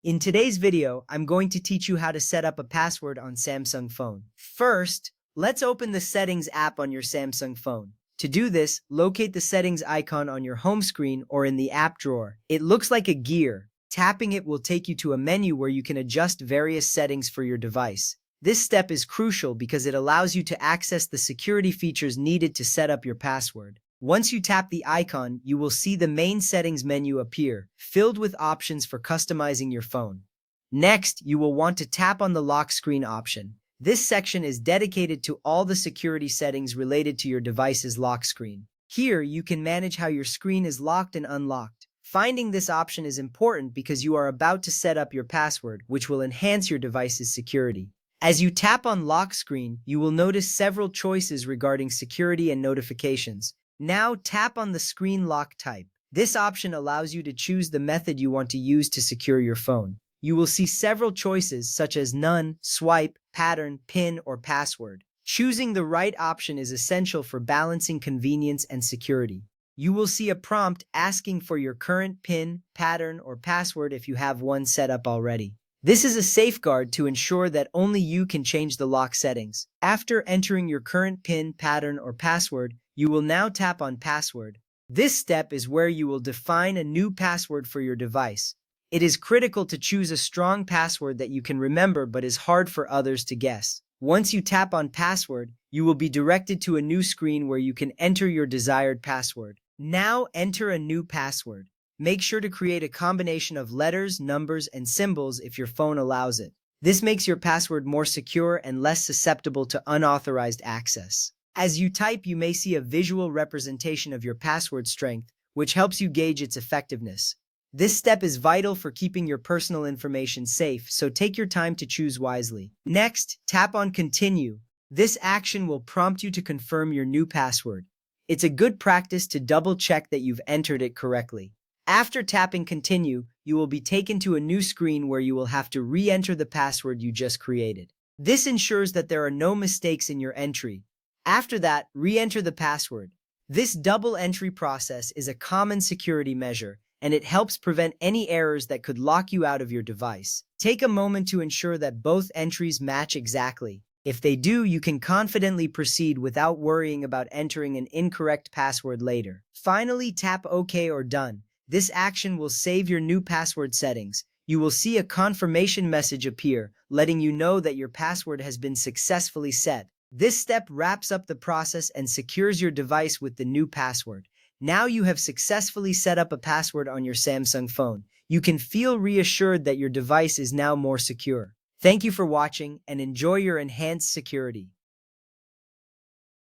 In today's video, I'm going to teach you how to set up a password on Samsung phone. First, let's open the Settings app on your Samsung phone. To do this, locate the Settings icon on your home screen or in the app drawer. It looks like a gear. Tapping it will take you to a menu where you can adjust various settings for your device. This step is crucial because it allows you to access the security features needed to set up your password. Once you tap the icon, you will see the main settings menu appear, filled with options for customizing your phone. Next, you will want to tap on the lock screen option. This section is dedicated to all the security settings related to your device's lock screen. Here, you can manage how your screen is locked and unlocked. Finding this option is important because you are about to set up your password, which will enhance your device's security. As you tap on lock screen, you will notice several choices regarding security and notifications. Now tap on the screen lock type. This option allows you to choose the method you want to use to secure your phone. You will see several choices such as none, swipe, pattern, pin, or password. Choosing the right option is essential for balancing convenience and security. You will see a prompt asking for your current pin, pattern, or password if you have one set up already. This is a safeguard to ensure that only you can change the lock settings. After entering your current pin, pattern, or password, you will now tap on Password. This step is where you will define a new password for your device. It is critical to choose a strong password that you can remember but is hard for others to guess. Once you tap on Password, you will be directed to a new screen where you can enter your desired password. Now enter a new password. Make sure to create a combination of letters, numbers, and symbols if your phone allows it. This makes your password more secure and less susceptible to unauthorized access. As you type, you may see a visual representation of your password strength, which helps you gauge its effectiveness. This step is vital for keeping your personal information safe, so take your time to choose wisely. Next, tap on Continue. This action will prompt you to confirm your new password. It's a good practice to double-check that you've entered it correctly. After tapping Continue, you will be taken to a new screen where you will have to re-enter the password you just created. This ensures that there are no mistakes in your entry. After that, re-enter the password. This double entry process is a common security measure, and it helps prevent any errors that could lock you out of your device. Take a moment to ensure that both entries match exactly. If they do, you can confidently proceed without worrying about entering an incorrect password later. Finally, tap OK or Done. This action will save your new password settings. You will see a confirmation message appear, letting you know that your password has been successfully set. This step wraps up the process and secures your device with the new password. Now you have successfully set up a password on your Samsung phone. You can feel reassured that your device is now more secure. Thank you for watching and enjoy your enhanced security.